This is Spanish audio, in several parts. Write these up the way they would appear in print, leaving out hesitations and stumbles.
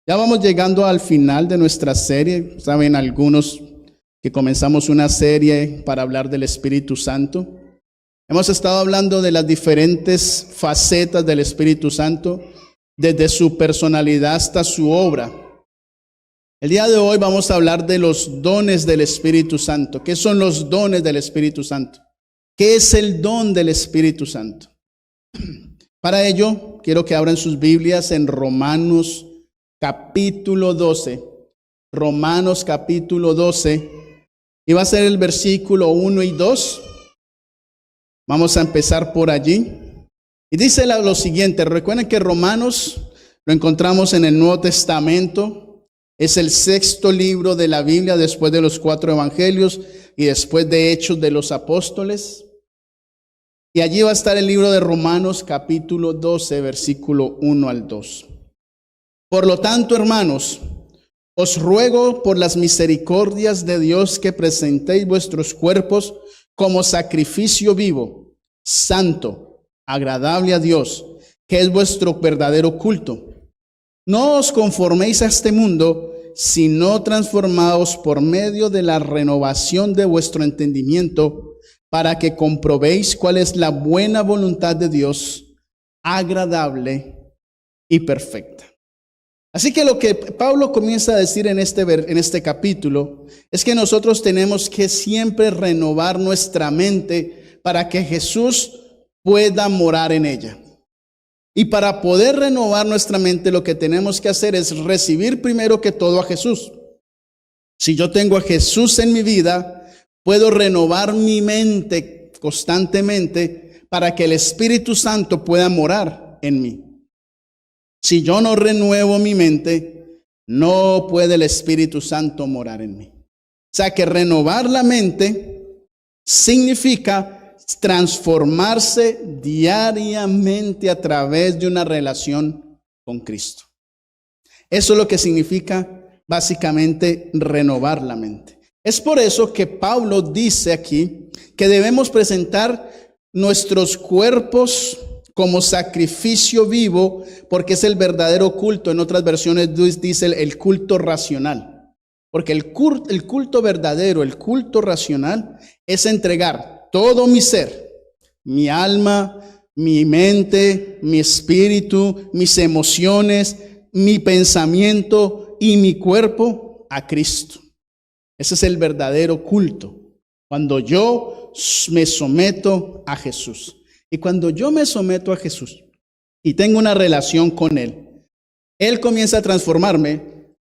Ya vamos llegando al final de nuestra serie. Saben algunos que comenzamos una serie para hablar del Espíritu Santo. Hemos estado hablando de las diferentes facetas del Espíritu Santo, desde su personalidad hasta su obra. El día de hoy vamos a hablar de los dones del Espíritu Santo. ¿Qué son los dones del Espíritu Santo? ¿Qué es el don del Espíritu Santo? Para ello, quiero que abran sus Biblias en Romanos capítulo 12. Romanos capítulo 12. Y va a ser el versículo 1 y 2. Vamos a empezar por allí. Y dice lo siguiente. Recuerden que Romanos lo encontramos en el Nuevo Testamento. Es el sexto libro de la Biblia después de los 4 evangelios y después de Hechos de los Apóstoles. Y allí va a estar el libro de Romanos capítulo 12, versículo 1 al 2. Por lo tanto, hermanos, os ruego por las misericordias de Dios que presentéis vuestros cuerpos como sacrificio vivo, santo, agradable a Dios, que es vuestro verdadero culto. No os conforméis a este mundo, sino transformaos por medio de la renovación de vuestro entendimiento, para que comprobéis cuál es la buena voluntad de Dios, agradable y perfecta. Así que lo que Pablo comienza a decir en este capítulo es que nosotros tenemos que siempre renovar nuestra mente para que Jesús pueda morar en ella. Y para poder renovar nuestra mente, lo que tenemos que hacer es recibir primero que todo a Jesús. Si yo tengo a Jesús en mi vida, puedo renovar mi mente constantemente para que el Espíritu Santo pueda morar en mí. Si yo no renuevo mi mente, no puede el Espíritu Santo morar en mí. O sea que renovar la mente significa transformarse diariamente a través de una relación con Cristo. Eso es lo que significa básicamente renovar la mente. Es por eso que Pablo dice aquí que debemos presentar nuestros cuerpos como sacrificio vivo, porque es el verdadero culto. En otras versiones dice el culto racional. Porque el culto verdadero, el culto racional, es entregar todo mi ser, mi alma, mi mente, mi espíritu, mis emociones, mi pensamiento y mi cuerpo a Cristo. Ese es el verdadero culto. Cuando yo me someto a Jesús. Y cuando yo me someto a Jesús y tengo una relación con Él, Él comienza a transformarme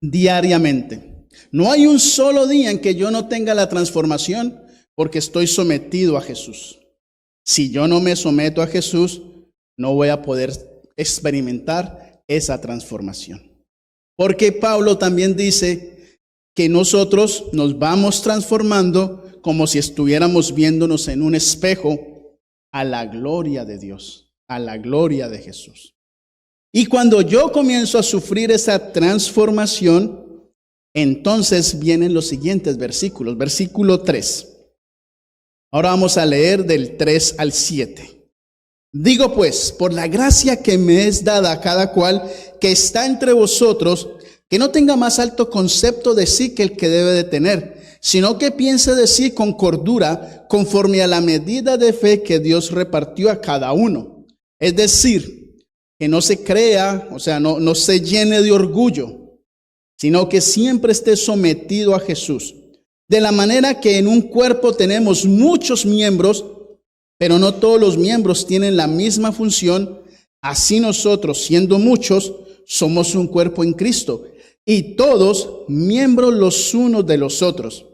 diariamente. No hay un solo día en que yo no tenga la transformación porque estoy sometido a Jesús. Si yo no me someto a Jesús, no voy a poder experimentar esa transformación. Porque Pablo también dice que nosotros nos vamos transformando como si estuviéramos viéndonos en un espejo a la gloria de Dios, a la gloria de Jesús. Y cuando yo comienzo a sufrir esa transformación, entonces vienen los siguientes versículos. Versículo 3. Ahora vamos a leer del 3 al 7. Digo pues, por la gracia que me es dada a cada cual que está entre vosotros, que no tenga más alto concepto de sí que el que debe de tener, sino que piense de sí con cordura, conforme a la medida de fe que Dios repartió a cada uno. Es decir, que no se crea, o sea, no se llene de orgullo, sino que siempre esté sometido a Jesús. De la manera que en un cuerpo tenemos muchos miembros, pero no todos los miembros tienen la misma función, así nosotros, siendo muchos, somos un cuerpo en Cristo, y todos miembros los unos de los otros.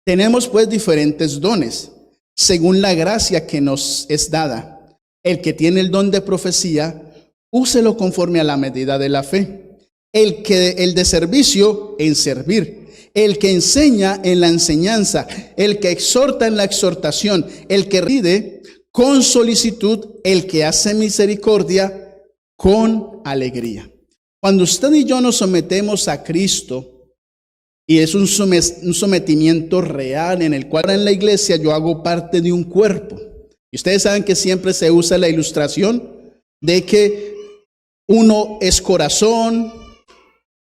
Tenemos pues diferentes dones, según la gracia que nos es dada. El que tiene el don de profecía, úselo conforme a la medida de la fe. El de servicio, en servir. El que enseña, en la enseñanza. El que exhorta, en la exhortación. El que ride, con solicitud. El que hace misericordia, con alegría. Cuando usted y yo nos sometemos a Cristo, y es un sometimiento real en el cual en la iglesia yo hago parte de un cuerpo. Y ustedes saben que siempre se usa la ilustración de que Uno es corazón,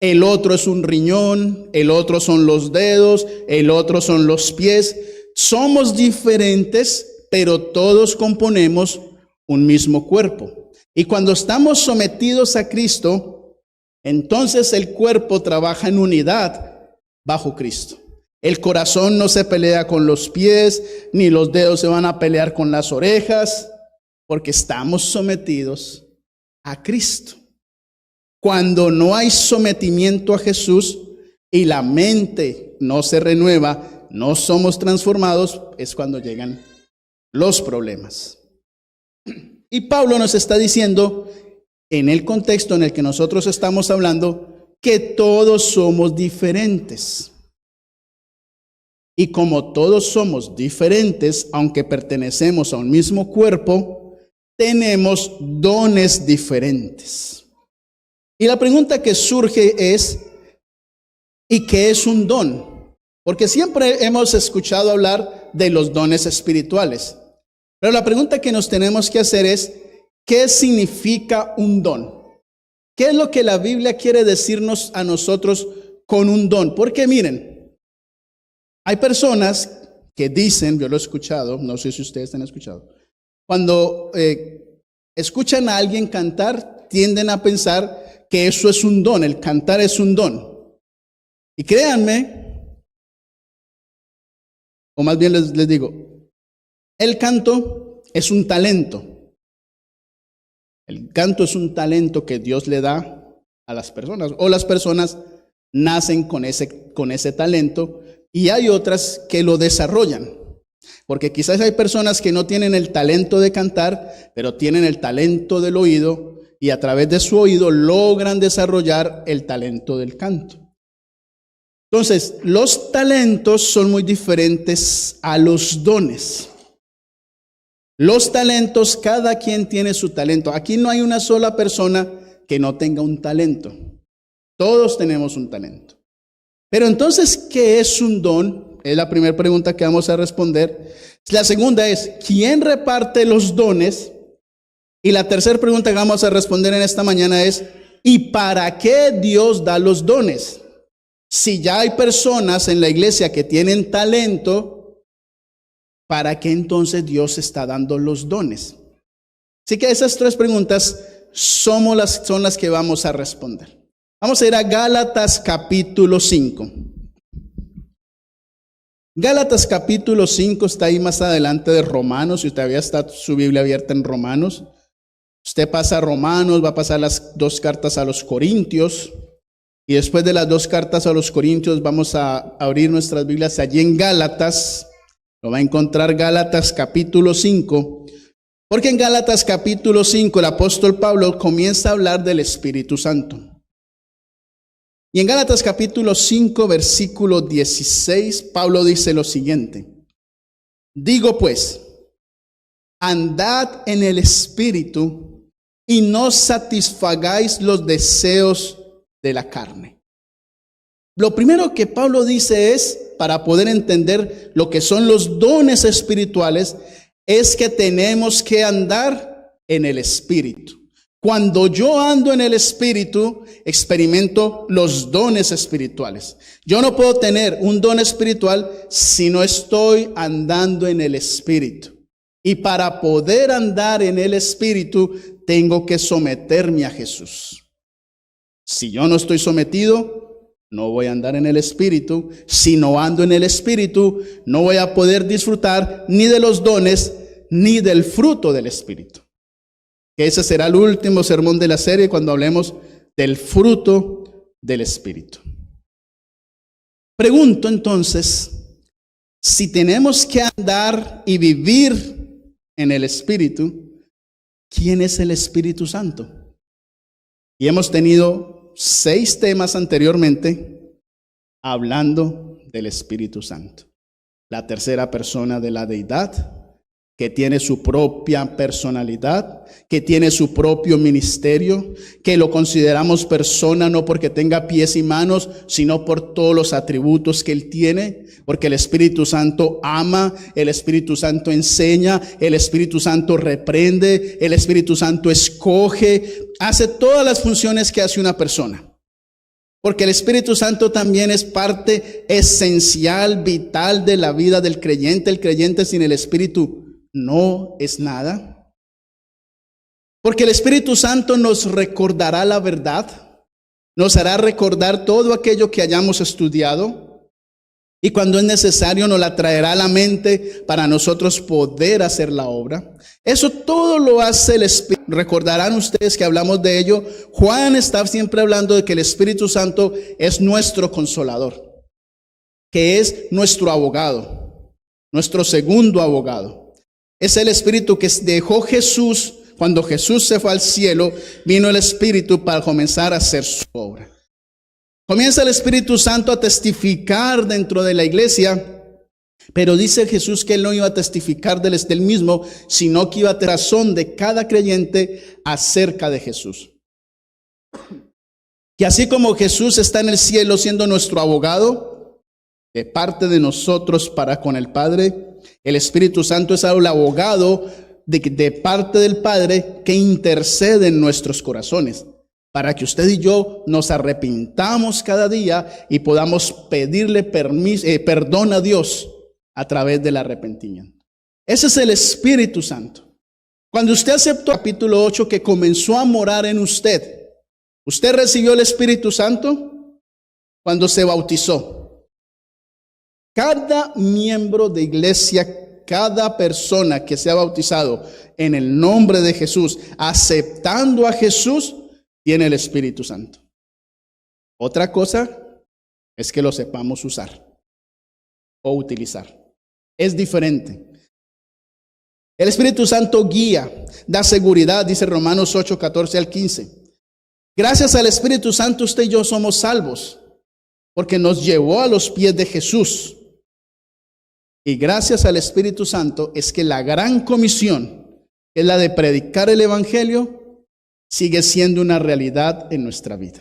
el otro es un riñón, el otro son los dedos, el otro son los pies. Somos diferentes, pero todos componemos un mismo cuerpo. Y cuando estamos sometidos a Cristo, entonces el cuerpo trabaja en unidad bajo Cristo. El corazón no se pelea con los pies, ni los dedos se van a pelear con las orejas, porque estamos sometidos a Cristo. Cuando no hay sometimiento a Jesús y la mente no se renueva, no somos transformados, es cuando llegan los problemas. Y Pablo nos está diciendo, en el contexto en el que nosotros estamos hablando, que todos somos diferentes. Y como todos somos diferentes, aunque pertenecemos a un mismo cuerpo, tenemos dones diferentes. Y la pregunta que surge es, ¿y qué es un don? Porque siempre hemos escuchado hablar de los dones espirituales. Pero la pregunta que nos tenemos que hacer es, ¿qué significa un don? ¿Qué es lo que la Biblia quiere decirnos a nosotros con un don? Porque miren, hay personas que dicen, yo lo he escuchado, no sé si ustedes han escuchado, cuando escuchan a alguien cantar, tienden a pensar que eso es un don, el cantar es un don. Y créanme, o más bien les digo, el canto es un talento. El canto es un talento que Dios le da a las personas, o las personas nacen con ese talento, y hay otras que lo desarrollan. Porque quizás hay personas que no tienen el talento de cantar, pero tienen el talento del oído, y a través de su oído logran desarrollar el talento del canto. Entonces, los talentos son muy diferentes a los dones. Los talentos, cada quien tiene su talento. Aquí no hay una sola persona que no tenga un talento. Todos tenemos un talento. Pero entonces, ¿qué es un don? Es la primera pregunta que vamos a responder. La segunda es, ¿quién reparte los dones? Y la tercera pregunta que vamos a responder en esta mañana es, ¿y para qué Dios da los dones? Si ya hay personas en la iglesia que tienen talento, ¿para qué entonces Dios está dando los dones? Así que esas tres preguntas son las que vamos a responder. Vamos a ir a Gálatas capítulo 5. Gálatas capítulo 5 está ahí más adelante de Romanos. Si usted todavía está su Biblia abierta en Romanos, usted pasa a Romanos, va a pasar las dos cartas a los Corintios. Y después de las dos cartas a los Corintios vamos a abrir nuestras Biblias allí en Gálatas. Lo va a encontrar Gálatas capítulo 5. Porque en Gálatas capítulo 5 el apóstol Pablo comienza a hablar del Espíritu Santo. Y en Gálatas capítulo 5 versículo 16 Pablo dice lo siguiente. Digo pues, andad en el Espíritu y no satisfagáis los deseos de la carne. Lo primero que Pablo dice es, para poder entender lo que son los dones espirituales, es que tenemos que andar en el Espíritu. Cuando yo ando en el Espíritu, experimento los dones espirituales. Yo no puedo tener un don espiritual si no estoy andando en el Espíritu. Y para poder andar en el Espíritu, tengo que someterme a Jesús. Si yo no estoy sometido, no voy a andar en el Espíritu. Si no ando en el Espíritu, no voy a poder disfrutar ni de los dones, ni del fruto del Espíritu. Que ese será el último sermón de la serie cuando hablemos del fruto del Espíritu. Pregunto entonces, si tenemos que andar y vivir en el Espíritu, ¿quién es el Espíritu Santo? Y hemos tenido 6 temas anteriormente hablando del Espíritu Santo. La tercera persona de la deidad, que tiene su propia personalidad, que tiene su propio ministerio, que lo consideramos persona no porque tenga pies y manos, sino por todos los atributos que Él tiene, porque el Espíritu Santo ama, el Espíritu Santo enseña, el Espíritu Santo reprende, el Espíritu Santo escoge, hace todas las funciones que hace una persona. Porque el Espíritu Santo también es parte esencial, vital de la vida del creyente. El creyente sin el Espíritu no es nada. Porque el Espíritu Santo nos recordará la verdad, nos hará recordar todo aquello que hayamos estudiado y cuando es necesario nos la traerá a la mente para nosotros poder hacer la obra. Eso todo lo hace el Espíritu. Recordarán ustedes que hablamos de ello. Juan está siempre hablando de que el Espíritu Santo es nuestro consolador, que es nuestro abogado, nuestro segundo abogado. Es el Espíritu que dejó Jesús. Cuando Jesús se fue al cielo, vino el Espíritu para comenzar a hacer su obra. Comienza el Espíritu Santo a testificar dentro de la iglesia, pero dice Jesús que Él no iba a testificar del mismo, sino que iba a tener razón de cada creyente acerca de Jesús. Que así como Jesús está en el cielo siendo nuestro abogado, de parte de nosotros para con el Padre, el Espíritu Santo es el abogado de parte del Padre que intercede en nuestros corazones, para que usted y yo nos arrepintamos cada día y podamos pedirle perdón a Dios a través del arrepentimiento. Ese es el Espíritu Santo. Cuando usted aceptó capítulo 8 que comenzó a morar en usted, ¿usted recibió el Espíritu Santo? Cuando se bautizó. Cada miembro de iglesia, cada persona que se ha bautizado en el nombre de Jesús, aceptando a Jesús, tiene el Espíritu Santo. Otra cosa es que lo sepamos usar o utilizar. Es diferente. El Espíritu Santo guía, da seguridad, dice Romanos 8, 14 al 15. Gracias al Espíritu Santo usted y yo somos salvos, porque nos llevó a los pies de Jesús. Y gracias al Espíritu Santo es que la gran comisión, que es la de predicar el Evangelio, sigue siendo una realidad en nuestra vida.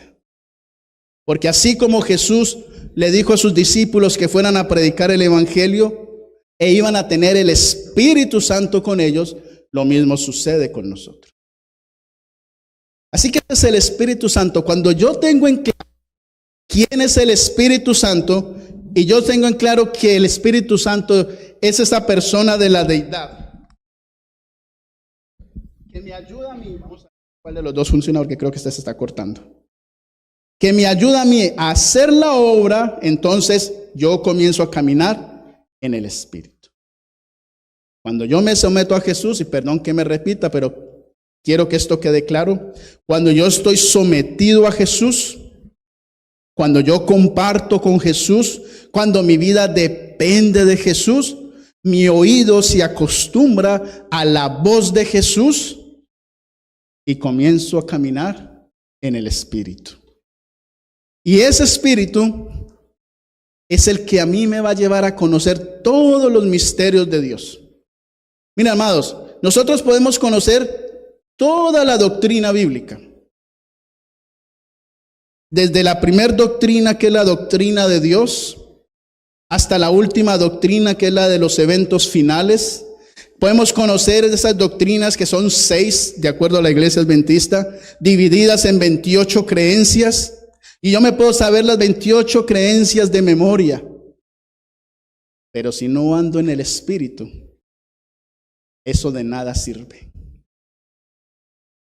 Porque así como Jesús le dijo a sus discípulos que fueran a predicar el Evangelio e iban a tener el Espíritu Santo con ellos, lo mismo sucede con nosotros. Así que es el Espíritu Santo. Cuando yo tengo en claro quién es el Espíritu Santo y yo tengo en claro que el Espíritu Santo es esa persona de la deidad que me ayuda a mí, vamos a ver cuál de los dos funciona porque creo que este se está cortando, que me ayuda a mí a hacer la obra, entonces yo comienzo a caminar en el Espíritu. Cuando yo me someto a Jesús, y perdón que me repita, pero quiero que esto quede claro, cuando yo estoy sometido a Jesús, cuando yo comparto con Jesús, cuando mi vida depende de Jesús, mi oído se acostumbra a la voz de Jesús y comienzo a caminar en el Espíritu. Y ese Espíritu es el que a mí me va a llevar a conocer todos los misterios de Dios. Mira, amados, nosotros podemos conocer toda la doctrina bíblica. Desde la primera doctrina, que es la doctrina de Dios, hasta la última doctrina, que es la de los eventos finales. Podemos conocer esas doctrinas, que son 6, de acuerdo a la iglesia adventista, divididas en 28 creencias. Y yo me puedo saber las 28 creencias de memoria. Pero si no ando en el Espíritu, eso de nada sirve.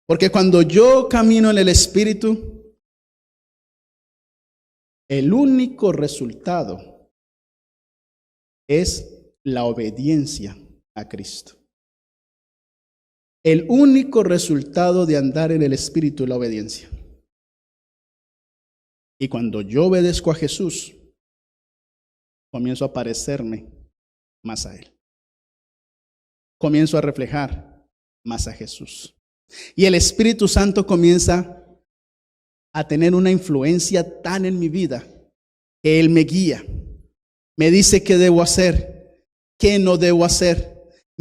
Porque cuando yo camino en el Espíritu, el único resultado es la obediencia a Cristo. El único resultado de andar en el Espíritu es la obediencia. Y cuando yo obedezco a Jesús, comienzo a parecerme más a Él. Comienzo a reflejar más a Jesús. Y el Espíritu Santo comienza a tener una influencia tan en mi vida que Él me guía. Me dice qué debo hacer, qué no debo hacer,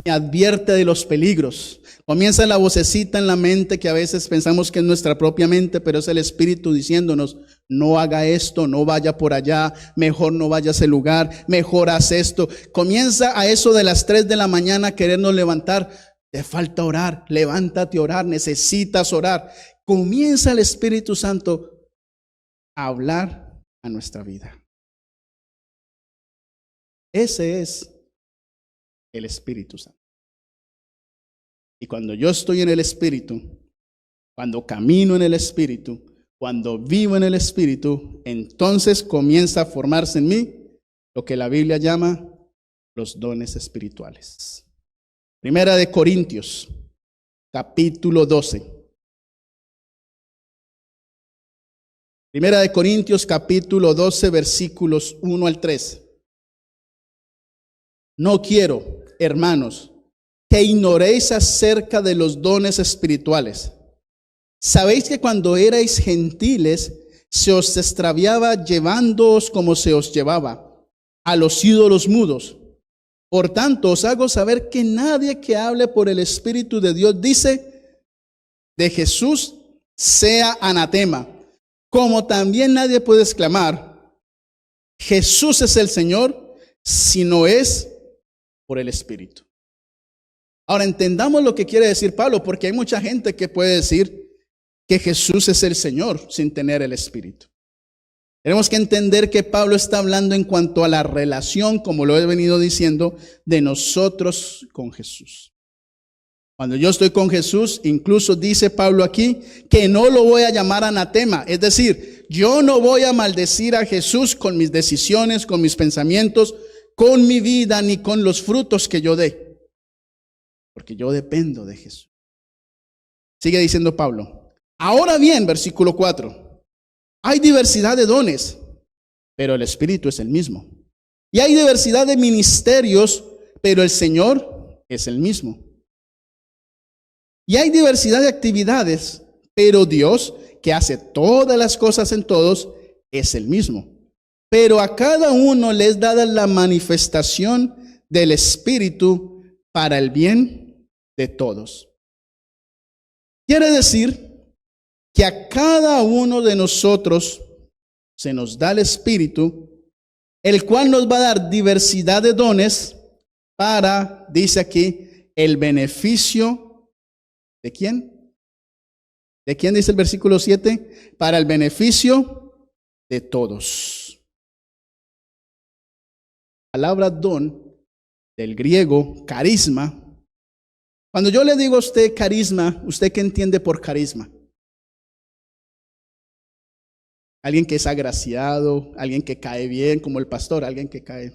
me advierte de los peligros. Comienza la vocecita en la mente que a veces pensamos que es nuestra propia mente, pero es el Espíritu diciéndonos, no haga esto, no vaya por allá, mejor no vaya a ese lugar, mejor haz esto. Comienza a eso de las 3 de la mañana a querernos levantar. Te falta orar, levántate a orar, necesitas orar. Comienza el Espíritu Santo a hablar a nuestra vida. Ese es el Espíritu Santo. Y cuando yo estoy en el Espíritu, cuando camino en el Espíritu, cuando vivo en el Espíritu, entonces comienza a formarse en mí lo que la Biblia llama los dones espirituales. Primera de Corintios, capítulo 12. Primera de Corintios, capítulo 12, versículos 1 al 3. No quiero, hermanos, que ignoréis acerca de los dones espirituales. Sabéis que cuando erais gentiles, se os extraviaba llevándoos como se os llevaba a los ídolos mudos. Por tanto, os hago saber que nadie que hable por el Espíritu de Dios dice de Jesús sea anatema, como también nadie puede exclamar Jesús es el Señor, si no es por el Espíritu. Ahora entendamos lo que quiere decir Pablo, porque hay mucha gente que puede decir que Jesús es el Señor sin tener el Espíritu. Tenemos que entender que Pablo está hablando en cuanto a la relación, como lo he venido diciendo, de nosotros con Jesús. Cuando yo estoy con Jesús, incluso dice Pablo aquí que no lo voy a llamar anatema. Es decir, yo no voy a maldecir a Jesús con mis decisiones, con mis pensamientos, con mi vida, ni con los frutos que yo dé. Porque yo dependo de Jesús. Sigue diciendo Pablo. Ahora bien, versículo 4. Hay diversidad de dones, pero el Espíritu es el mismo. Y hay diversidad de ministerios, pero el Señor es el mismo. Y hay diversidad de actividades, pero Dios, que hace todas las cosas en todos, es el mismo. Pero a cada uno le es dada la manifestación del Espíritu para el bien de todos. Quiere decir que a cada uno de nosotros se nos da el Espíritu, el cual nos va a dar diversidad de dones para, dice aquí, el beneficio ¿de quién? ¿De quién dice el versículo 7? Para el beneficio de todos. La palabra don, del griego carisma. Cuando yo le digo a usted carisma, ¿usted qué entiende por carisma? Alguien que es agraciado, alguien que cae bien, como el pastor, alguien que cae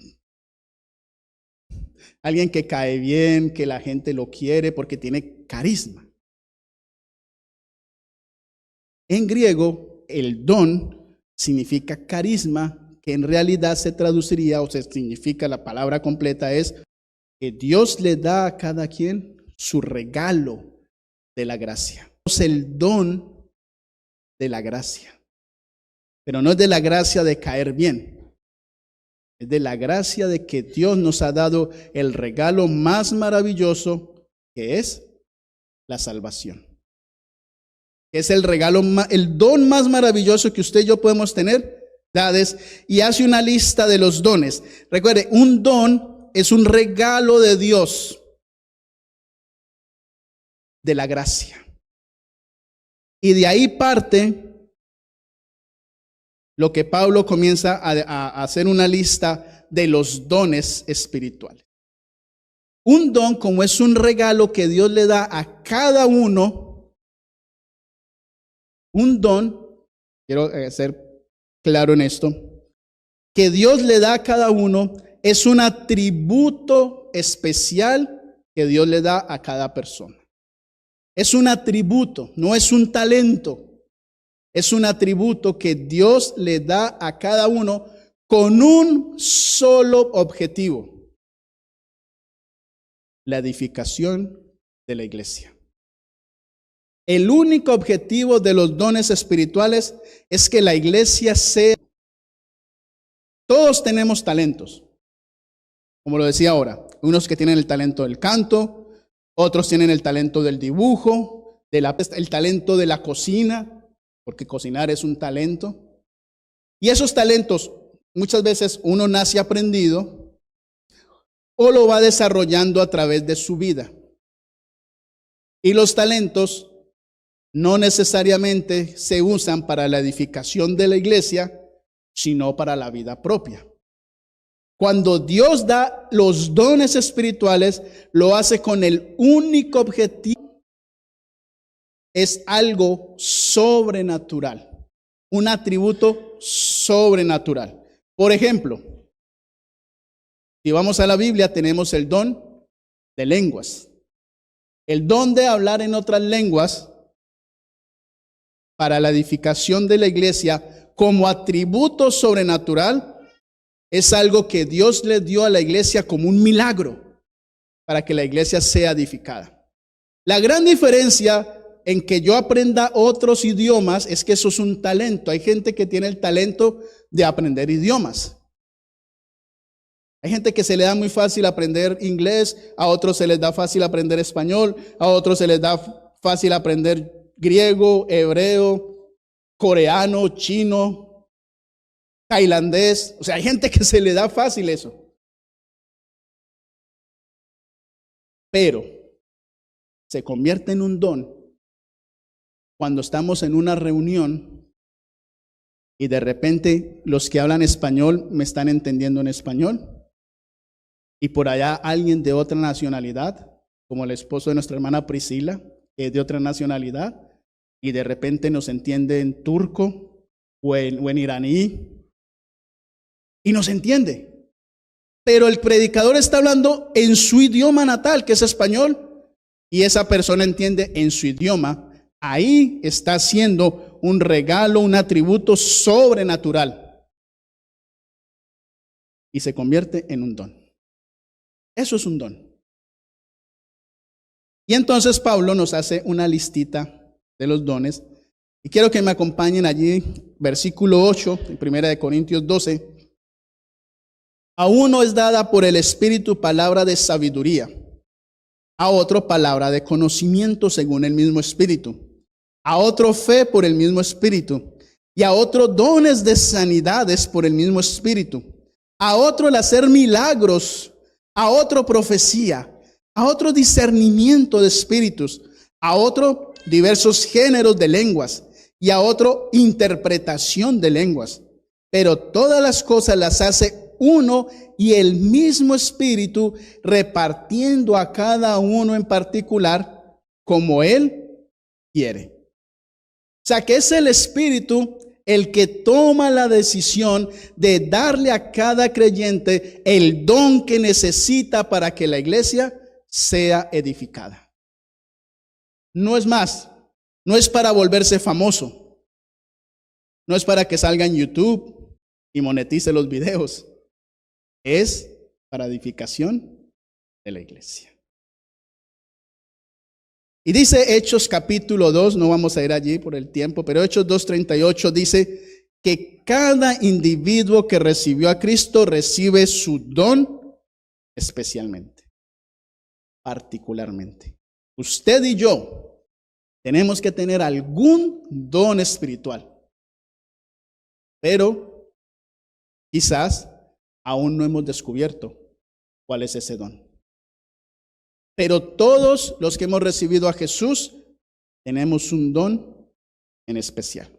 bien, que la gente lo quiere porque tiene carisma. En griego, el don significa carisma, que en realidad se traduciría o se significa, la palabra completa es que Dios le da a cada quien su regalo de la gracia. Es el don de la gracia. Pero no es de la gracia de caer bien. Es de la gracia de que Dios nos ha dado el regalo más maravilloso, que es la salvación. Es el regalo, el don más maravilloso que usted y yo podemos tener. Y hace una lista de los dones. Recuerde, un don es un regalo de Dios, de la gracia. Y de ahí parte lo que Pablo comienza a hacer una lista de los dones espirituales. Un don, como es un regalo que Dios le da a cada uno, un don, quiero ser claro en esto, que Dios le da a cada uno es un atributo especial que Dios le da a cada persona. Es un atributo, no es un talento. Es un atributo que Dios le da a cada uno con un solo objetivo: la edificación de la iglesia. El único objetivo de los dones espirituales es que la iglesia sea. Todos tenemos talentos. como lo decía ahora, unos que tienen el talento del canto, otros tienen el talento del dibujo, el talento de la cocina, porque cocinar es un talento. Y esos talentos muchas veces uno nace aprendido o lo va desarrollando a través de su vida. Y los talentos no necesariamente se usan para la edificación de la iglesia, sino para la vida propia. Cuando Dios da los dones espirituales, lo hace con el único objetivo, es algo sobrenatural, un atributo sobrenatural. Por ejemplo, si vamos a la Biblia, tenemos el don de lenguas. El don de hablar en otras lenguas para la edificación de la iglesia como atributo sobrenatural es algo que Dios le dio a la iglesia como un milagro para que la iglesia sea edificada. La gran diferencia en que yo aprenda otros idiomas es que eso es un talento. Hay gente que tiene el talento de aprender idiomas. Hay gente que se le da muy fácil aprender inglés, a otros se les da fácil aprender español, a otros se les da fácil aprender griego, hebreo, coreano, chino, tailandés. O sea, hay gente que se le da fácil eso. Pero se convierte en un don cuando estamos en una reunión y de repente los que hablan español me están entendiendo en español. Y por allá alguien de otra nacionalidad, como el esposo de nuestra hermana Priscila, que es de otra nacionalidad, y de repente nos entiende en turco o en iraní, y nos entiende. Pero el predicador está hablando en su idioma natal, que es español, y esa persona entiende en su idioma. Ahí está haciendo un regalo, un atributo sobrenatural. Y se convierte en un don. Eso es un don. Y entonces Pablo nos hace una listita de los dones. Y quiero que me acompañen allí, versículo 8, en 1 Corintios 12. A uno es dada por el Espíritu palabra de sabiduría, a otro palabra de conocimiento según el mismo Espíritu, a otro fe por el mismo Espíritu, y a otro dones de sanidades por el mismo Espíritu, a otro el hacer milagros, a otro profecía, a otro discernimiento de espíritus, a otro diversos géneros de lenguas y a otro interpretación de lenguas. Pero todas las cosas las hace uno y el mismo Espíritu, repartiendo a cada uno en particular como Él quiere. O sea que es el Espíritu el que toma la decisión de darle a cada creyente el don que necesita para que la iglesia sea edificada. No es más, no es para volverse famoso, no es para que salga en YouTube y monetice los videos, es para edificación de la iglesia. Y dice Hechos capítulo 2, no vamos a ir allí por el tiempo, pero Hechos 2:38 dice que cada individuo que recibió a Cristo recibe su don especialmente, particularmente. Usted y yo tenemos que tener algún don espiritual, pero quizás aún no hemos descubierto cuál es ese don. Pero todos los que hemos recibido a Jesús tenemos un don en especial.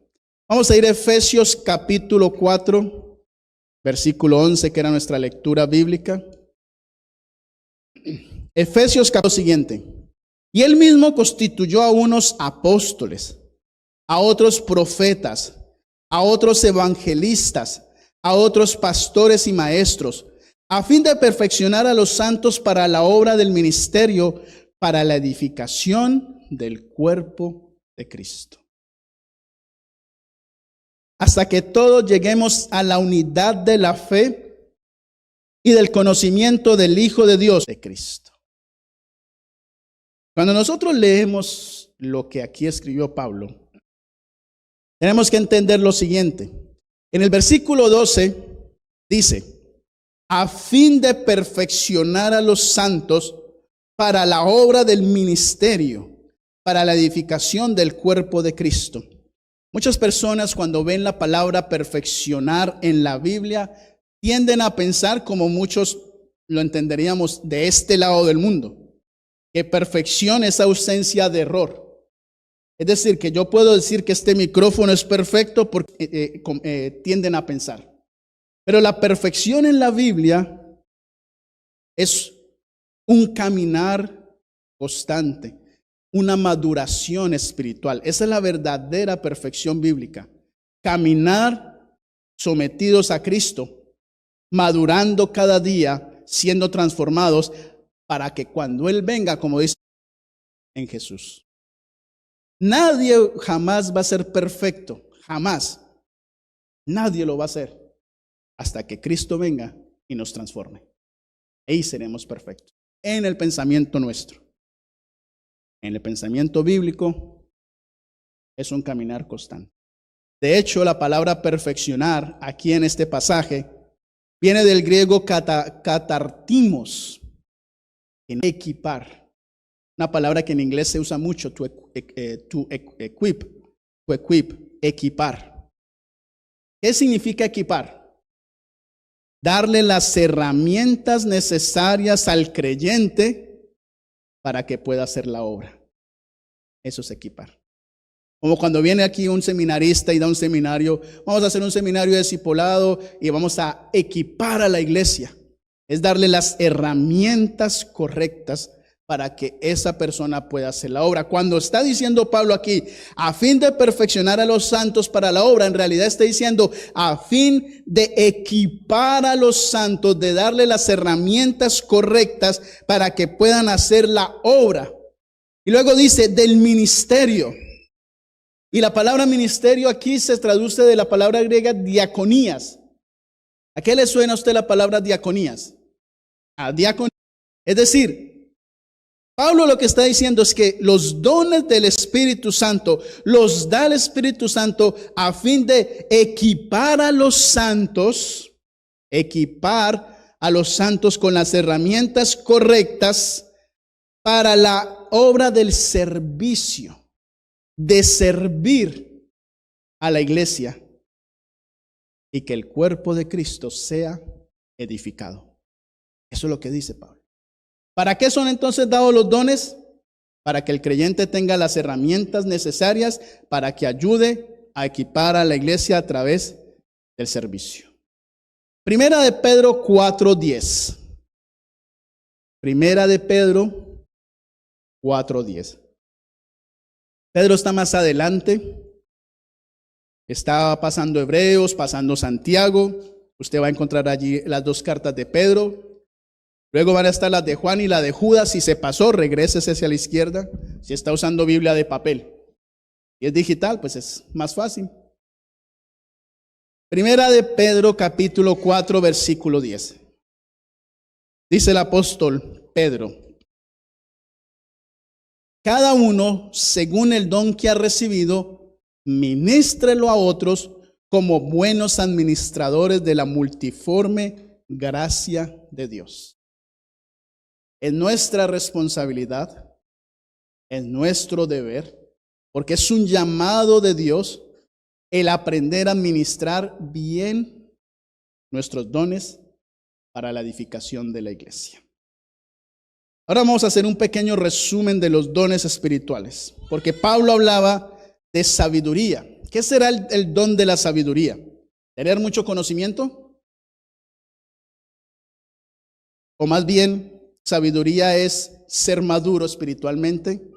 Vamos a ir a Efesios capítulo 4, versículo 11, que era nuestra lectura bíblica. Efesios capítulo siguiente. Y él mismo constituyó a unos apóstoles, a otros profetas, a otros evangelistas, a otros pastores y maestros, a fin de perfeccionar a los santos para la obra del ministerio, para la edificación del cuerpo de Cristo. Hasta que todos lleguemos a la unidad de la fe y del conocimiento del Hijo de Dios, de Cristo. Cuando nosotros leemos lo que aquí escribió Pablo, tenemos que entender lo siguiente. En el versículo 12 dice: a fin de perfeccionar a los santos para la obra del ministerio, para la edificación del cuerpo de Cristo. Muchas personas cuando ven la palabra perfeccionar en la Biblia tienden a pensar, como muchos lo entenderíamos de este lado del mundo, que perfección es ausencia de error. Es decir, que yo puedo decir que este micrófono es perfecto porque tienden a pensar. Pero la perfección en la Biblia es un caminar constante, una maduración espiritual. Esa es la verdadera perfección bíblica. Caminar sometidos a Cristo, madurando cada día, siendo transformados para que cuando Él venga, como dice en Jesús. Nadie jamás va a ser perfecto, jamás. Nadie lo va a hacer hasta que Cristo venga y nos transforme. Ahí seremos perfectos. En el pensamiento nuestro. En el pensamiento bíblico es un caminar constante. De hecho, la palabra perfeccionar aquí en este pasaje viene del griego katartimos, en equipar. Una palabra que en inglés se usa mucho, to equip, equipar. ¿Qué significa equipar? Darle las herramientas necesarias al creyente para que pueda hacer la obra. Eso es equipar. Como cuando viene aquí un seminarista y da un seminario, vamos a hacer un seminario de discipulado y vamos a equipar a la iglesia. Es darle las herramientas correctas para que esa persona pueda hacer la obra. Cuando está diciendo Pablo aquí, a fin de perfeccionar a los santos para la obra, en realidad está diciendo, a fin de equipar a los santos, de darle las herramientas correctas para que puedan hacer la obra. Y luego dice, del ministerio. Y la palabra ministerio aquí se traduce de la palabra griega diaconías. ¿A qué le suena a usted la palabra diaconías? A diaconía. Es decir, Pablo lo que está diciendo es que los dones del Espíritu Santo los da el Espíritu Santo a fin de equipar a los santos con las herramientas correctas para la obra del servicio, de servir a la iglesia y que el cuerpo de Cristo sea edificado. Eso es lo que dice Pablo. ¿Para qué son entonces dados los dones? Para que el creyente tenga las herramientas necesarias para que ayude a equipar a la iglesia a través del servicio. Primera de Pedro 4:10. Primera de Pedro 4:10. Pedro está más adelante. Está pasando Hebreos, pasando Santiago. Usted va a encontrar allí las dos cartas de Pedro. Luego van a estar las de Juan y la de Judas. Si se pasó, regrésese hacia la izquierda. Si está usando Biblia de papel y es digital, pues es más fácil. Primera de Pedro, capítulo 4, versículo 10. Dice el apóstol Pedro: cada uno, según el don que ha recibido, ministrelo a otros como buenos administradores de la multiforme gracia de Dios. Es nuestra responsabilidad, es nuestro deber, porque es un llamado de Dios el aprender a administrar bien nuestros dones para la edificación de la iglesia. Ahora vamos a hacer un pequeño resumen de los dones espirituales, porque Pablo hablaba de sabiduría. ¿Qué será el don de la sabiduría? ¿Tener mucho conocimiento? O más bien, sabiduría es ser maduro espiritualmente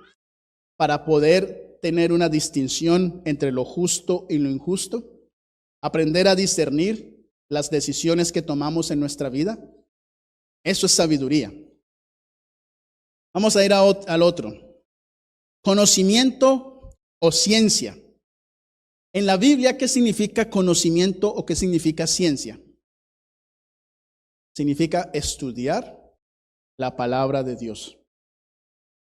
para poder tener una distinción entre lo justo y lo injusto, aprender a discernir las decisiones que tomamos en nuestra vida. Eso es sabiduría. Vamos a ir al otro. Conocimiento o ciencia. En la Biblia, ¿qué significa conocimiento o qué significa ciencia? Significa estudiar la palabra de Dios.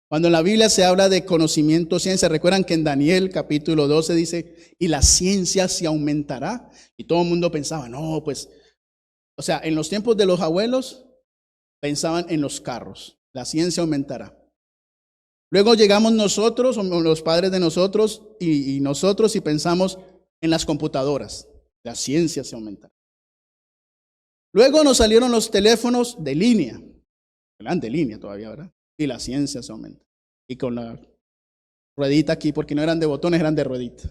Cuando en la Biblia se habla de conocimiento, ciencia, recuerdan que en Daniel capítulo 12 dice, y la ciencia se aumentará. Y todo el mundo pensaba, no, pues O sea, en los tiempos de los abuelos pensaban en los carros. La ciencia aumentará. Luego llegamos nosotros, o los padres de nosotros, y nosotros y pensamos en las computadoras. La ciencia se aumentará. Luego nos salieron los teléfonos de línea. Eran de línea todavía, ¿verdad? Y la ciencia se aumenta. Y con la ruedita aquí, porque no eran de botones, eran de ruedita.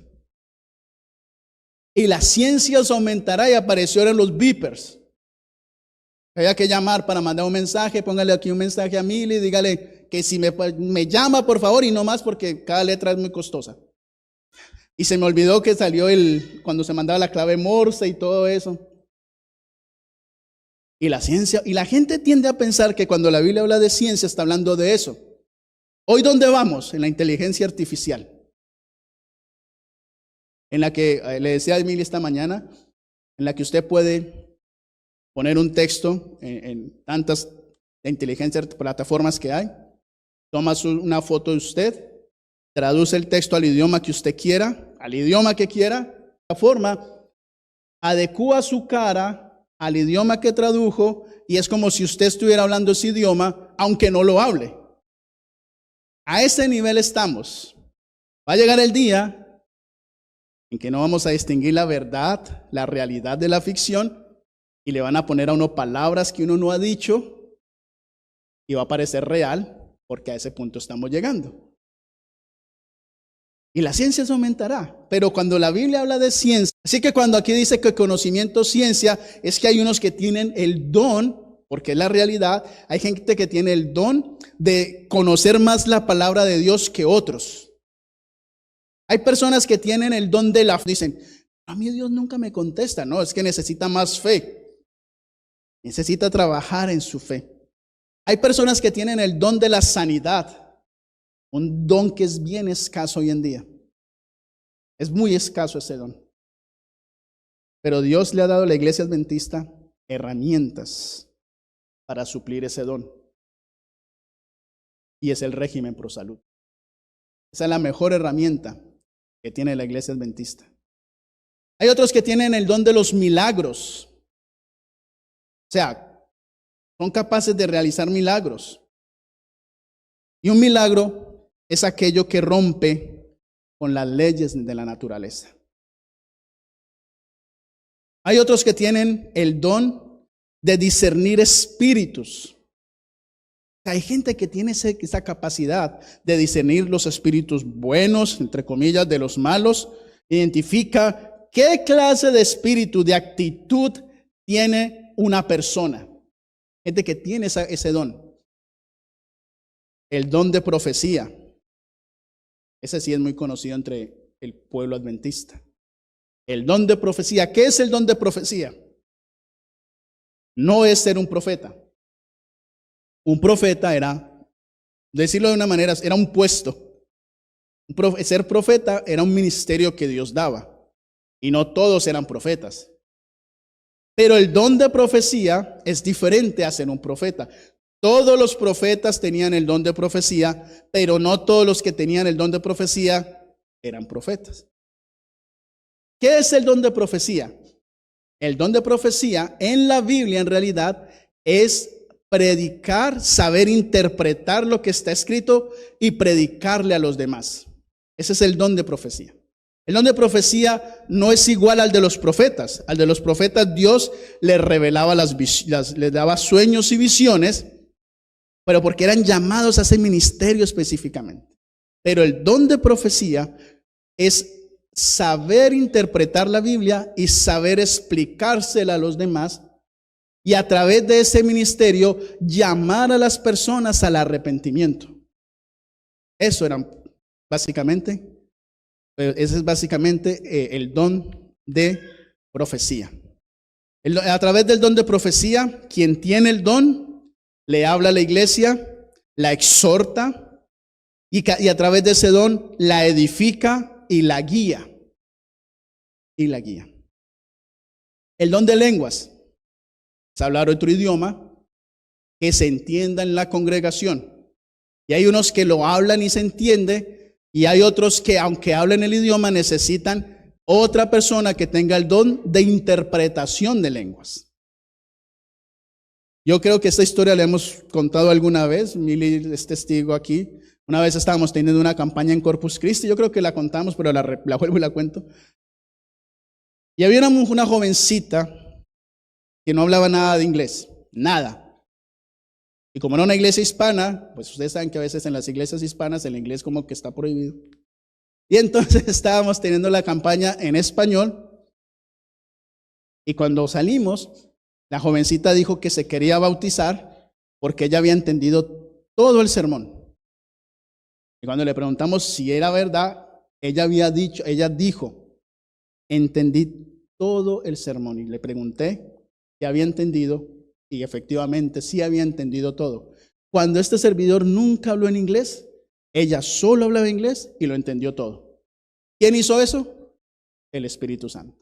Y la ciencia se aumentará y aparecieron los beepers. Había que llamar para mandar un mensaje, póngale aquí un mensaje a Mili, dígale que si me llama por favor y no más porque cada letra es muy costosa. Y se me olvidó que salió cuando se mandaba la clave Morse y todo eso. Y la ciencia, y la gente tiende a pensar que cuando la Biblia habla de ciencia está hablando de eso. Hoy, ¿dónde vamos? En la inteligencia artificial. En la que, le decía a Emily esta mañana, en la que usted puede poner un texto en tantas de inteligencia, plataformas que hay, toma una foto de usted, traduce el texto al idioma que usted quiera, al idioma que quiera, la forma, adecúa su cara al idioma que tradujo y es como si usted estuviera hablando ese idioma, aunque no lo hable. A ese nivel estamos. Va a llegar el día en que no vamos a distinguir la verdad, la realidad de la ficción, y le van a poner a uno palabras que uno no ha dicho y va a parecer real, porque a ese punto estamos llegando. Y la ciencia se aumentará, pero cuando la Biblia habla de ciencia, así que cuando aquí dice que conocimiento, ciencia, es que hay unos que tienen el don, porque es la realidad, hay gente que tiene el don de conocer más la palabra de Dios que otros. Hay personas que tienen el don de la fe, dicen, a mí Dios nunca me contesta, no, es que necesita más fe. Necesita trabajar en su fe. Hay personas que tienen el don de la sanidad, un don que es bien escaso hoy en día. Es muy escaso ese don. Pero Dios le ha dado a la iglesia adventista herramientas para suplir ese don. Y es el régimen pro salud. Esa es la mejor herramienta que tiene la iglesia adventista. Hay otros que tienen el don de los milagros. O sea, son capaces de realizar milagros. Y un milagro es aquello que rompe con las leyes de la naturaleza. Hay otros que tienen el don de discernir espíritus. Hay gente que tiene esa capacidad de discernir los espíritus buenos, entre comillas, de los malos. Identifica qué clase de espíritu, de actitud tiene una persona. Gente que tiene ese don. El don de profecía. Ese sí es muy conocido entre el pueblo adventista. El don de profecía. ¿Qué es el don de profecía? No es ser un profeta. Un profeta era, decirlo de una manera, era un puesto. Ser profeta era un ministerio que Dios daba. Y no todos eran profetas. Pero el don de profecía es diferente a ser un profeta. Todos los profetas tenían el don de profecía, pero no todos los que tenían el don de profecía eran profetas. ¿Qué es el don de profecía? El don de profecía en la Biblia en realidad es predicar, saber interpretar lo que está escrito y predicarle a los demás. Ese es el don de profecía. El don de profecía no es igual al de los profetas. Al de los profetas Dios les revelaba les daba sueños y visiones, pero porque eran llamados a ese ministerio específicamente. Pero el don de profecía es saber interpretar la Biblia y saber explicársela a los demás y a través de ese ministerio llamar a las personas al arrepentimiento. Eso era básicamente. Ese es básicamente el don de profecía. A través del don de profecía, quien tiene el don, le habla a la iglesia, la exhorta y a través de ese don la edifica y la guía. Y la guía. El don de lenguas es hablar otro idioma que se entienda en la congregación. Y hay unos que lo hablan y se entiende. Y hay otros que, aunque hablen el idioma, necesitan otra persona que tenga el don de interpretación de lenguas. Yo creo que esta historia la hemos contado alguna vez, Mili es testigo aquí. Una vez estábamos teniendo una campaña en Corpus Christi, yo creo que la contamos, pero la vuelvo y la cuento. Y había una jovencita que no hablaba nada de inglés, nada. Y como era una iglesia hispana, pues ustedes saben que a veces en las iglesias hispanas el inglés como que está prohibido. Y entonces estábamos teniendo la campaña en español. Y cuando salimos, la jovencita dijo que se quería bautizar porque ella había entendido todo el sermón. Y cuando le preguntamos si era verdad, ella dijo, entendí todo el sermón. Y le pregunté qué había entendido y efectivamente sí había entendido todo. Cuando este servidor nunca habló en inglés, ella solo hablaba inglés y lo entendió todo. ¿Quién hizo eso? El Espíritu Santo,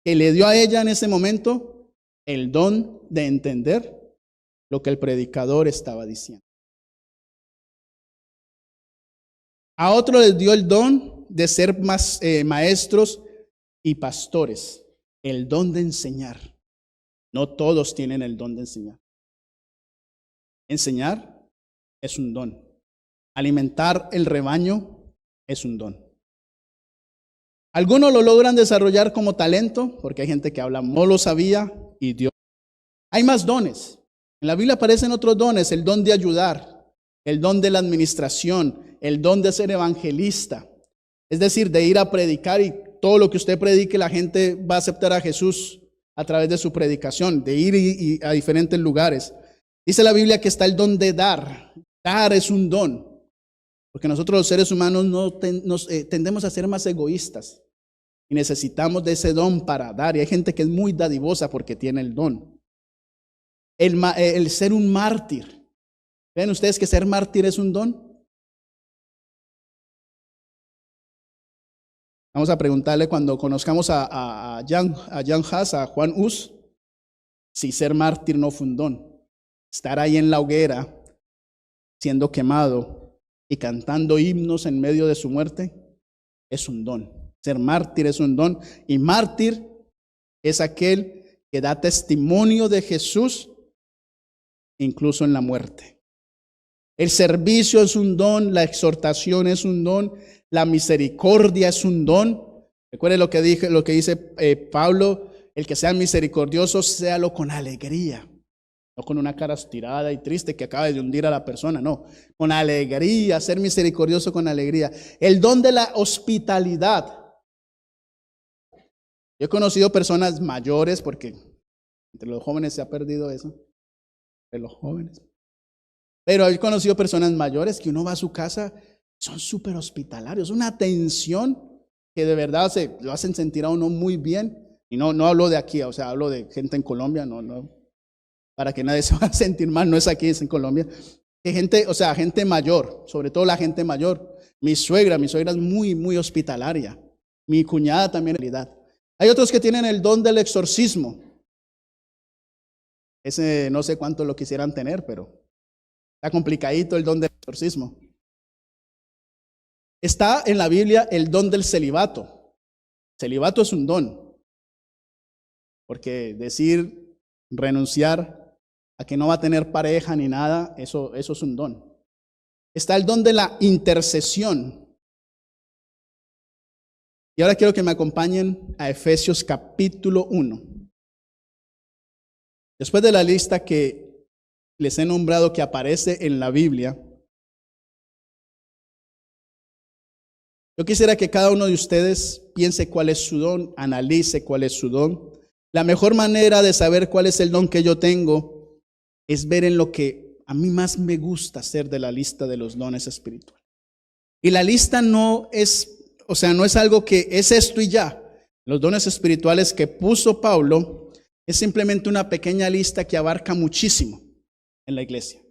que le dio a ella en ese momento el don de entender lo que el predicador estaba diciendo. A otro les dio el don de ser maestros y pastores, el don de enseñar. No todos tienen el don de enseñar. Enseñar es un don. Alimentar el rebaño es un don. Algunos lo logran desarrollar como talento, porque hay gente que habla, no lo sabía y Dios. Hay más dones. En la Biblia aparecen otros dones, el don de ayudar, el don de la administración, el don de ser evangelista. Es decir, de ir a predicar y todo lo que usted predique, la gente va a aceptar a Jesús a través de su predicación, de ir a diferentes lugares. Dice la Biblia que está el don de dar. Dar es un don, porque nosotros los seres humanos tendemos a ser más egoístas y necesitamos de ese don para dar. Y hay gente que es muy dadivosa porque tiene el don. El ser un mártir. ¿Ven ustedes que ser mártir es un don? Vamos a preguntarle cuando conozcamos a Jan Hus, a Juan Hus, si ser mártir no fue un don. Estar ahí en la hoguera, siendo quemado y cantando himnos en medio de su muerte, es un don. Ser mártir es un don. Y mártir es aquel que da testimonio de Jesús incluso en la muerte. El servicio es un don, la exhortación es un don, la misericordia es un don. Recuerde lo que dice Pablo, el que sea misericordioso, séalo con alegría. No con una cara estirada y triste que acaba de hundir a la persona, no. Con alegría, ser misericordioso con alegría. El don de la hospitalidad. Yo he conocido personas mayores, porque entre los jóvenes se ha perdido eso. Entre los jóvenes. Pero he conocido personas mayores que uno va a su casa, son súper hospitalarios. Una atención que de verdad lo hacen sentir a uno muy bien. Y no hablo de aquí, o sea, hablo de gente en Colombia, no. Para que nadie se va a sentir mal, no es aquí, es en Colombia. Gente mayor, sobre todo la gente mayor. Mi suegra es muy, muy hospitalaria. Mi cuñada también en realidad. Hay otros que tienen el don del exorcismo. Ese no sé cuánto lo quisieran tener, pero está complicadito el don del exorcismo. Está en la Biblia el don del celibato. Celibato es un don. Porque decir renunciar a que no va a tener pareja ni nada, eso es un don. Está el don de la intercesión. Y ahora quiero que me acompañen a Efesios capítulo 1. Después de la lista que les he nombrado que aparece en la Biblia, yo quisiera que cada uno de ustedes piense cuál es su don, analice cuál es su don. La mejor manera de saber cuál es el don que yo tengo es ver en lo que a mí más me gusta hacer de la lista de los dones espirituales. Y la lista no es algo que es esto y ya. Los dones espirituales que puso Pablo es simplemente una pequeña lista que abarca muchísimo en la iglesia.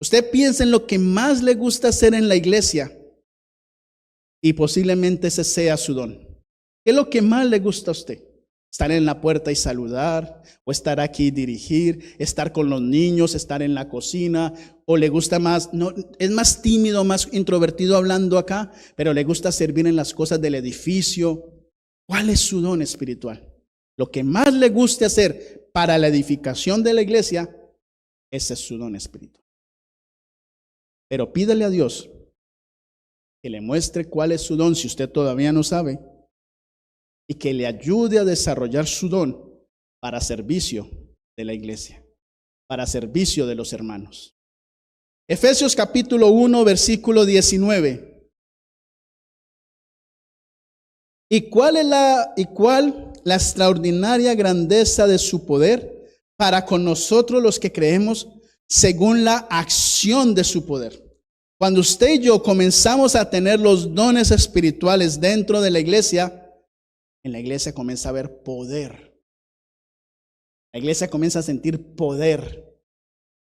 Usted piensa en lo que más le gusta hacer en la iglesia y posiblemente ese sea su don. ¿Qué es lo que más le gusta a usted? Estar en la puerta y saludar, o estar aquí y dirigir, estar con los niños, estar en la cocina, o le gusta más, no, es más tímido, más introvertido hablando acá, pero le gusta servir en las cosas del edificio. ¿Cuál es su don espiritual? Lo que más le guste hacer, para la edificación de la iglesia, ese es su don espiritual. Pero pídale a Dios que le muestre cuál es su don si usted todavía no sabe, y que le ayude a desarrollar su don para servicio de la iglesia, para servicio de los hermanos. Efesios capítulo 1, versículo 19. ¿Y cuál la extraordinaria grandeza de su poder para con nosotros los que creemos según la acción de su poder? Cuando usted y yo comenzamos a tener los dones espirituales dentro de la iglesia, en la iglesia comienza a haber poder. La iglesia comienza a sentir poder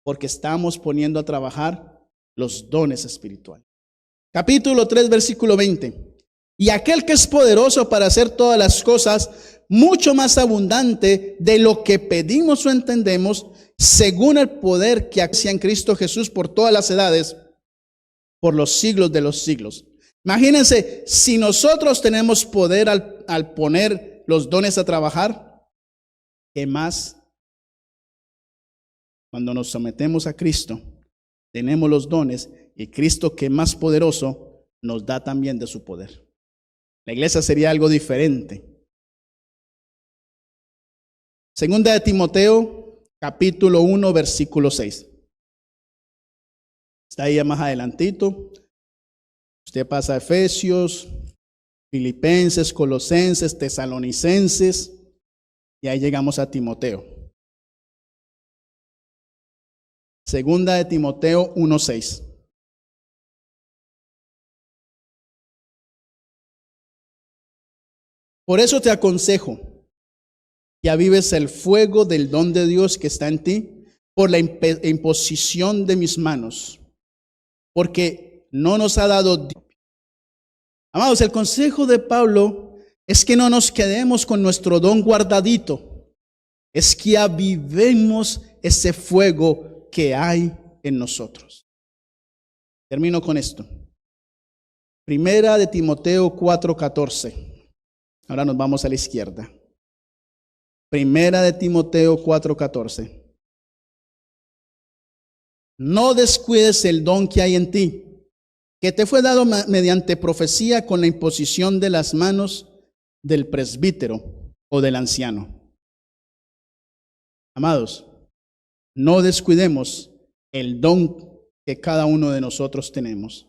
porque estamos poniendo a trabajar los dones espirituales. Capítulo 3, versículo 20. Y aquel que es poderoso para hacer todas las cosas mucho más abundante de lo que pedimos o entendemos, según el poder que actúa en Cristo Jesús por todas las edades, por los siglos de los siglos. Imagínense, si nosotros tenemos poder al poner los dones a trabajar, ¿qué más? Cuando nos sometemos a Cristo, tenemos los dones, y Cristo, que es más poderoso, nos da también de su poder. La iglesia sería algo diferente. Segunda de Timoteo, capítulo 1, versículo 6. Está ahí más adelantito. Usted pasa a Efesios, Filipenses, Colosenses, Tesalonicenses, y ahí llegamos a Timoteo. Segunda de Timoteo 1, 6. Por eso te aconsejo que avives el fuego del don de Dios que está en ti por la imposición de mis manos, porque no nos ha dado Dios. Amados, el consejo de Pablo es que no nos quedemos con nuestro don guardadito, es que avivemos ese fuego que hay en nosotros. Termino con esto. Primera de Timoteo 4:14. Ahora nos vamos a la izquierda. Primera de Timoteo 4:14. No descuides el don que hay en ti, que te fue dado mediante profecía con la imposición de las manos del presbítero o del anciano. Amados, no descuidemos el don que cada uno de nosotros tenemos.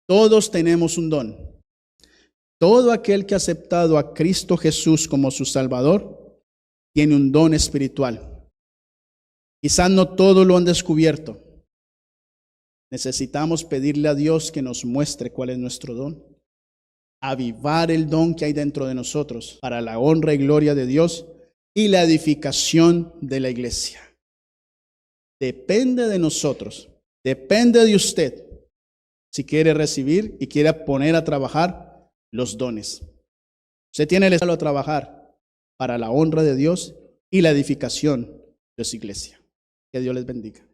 Todos tenemos un don. Todo aquel que ha aceptado a Cristo Jesús como su Salvador tiene un don espiritual. Quizás no todos lo han descubierto. Necesitamos pedirle a Dios que nos muestre cuál es nuestro don. Avivar el don que hay dentro de nosotros para la honra y gloria de Dios y la edificación de la iglesia. Depende de nosotros, depende de usted, si quiere recibir y quiere poner a trabajar los dones. Usted tiene el estado a trabajar para la honra de Dios y la edificación de su iglesia. Que Dios les bendiga.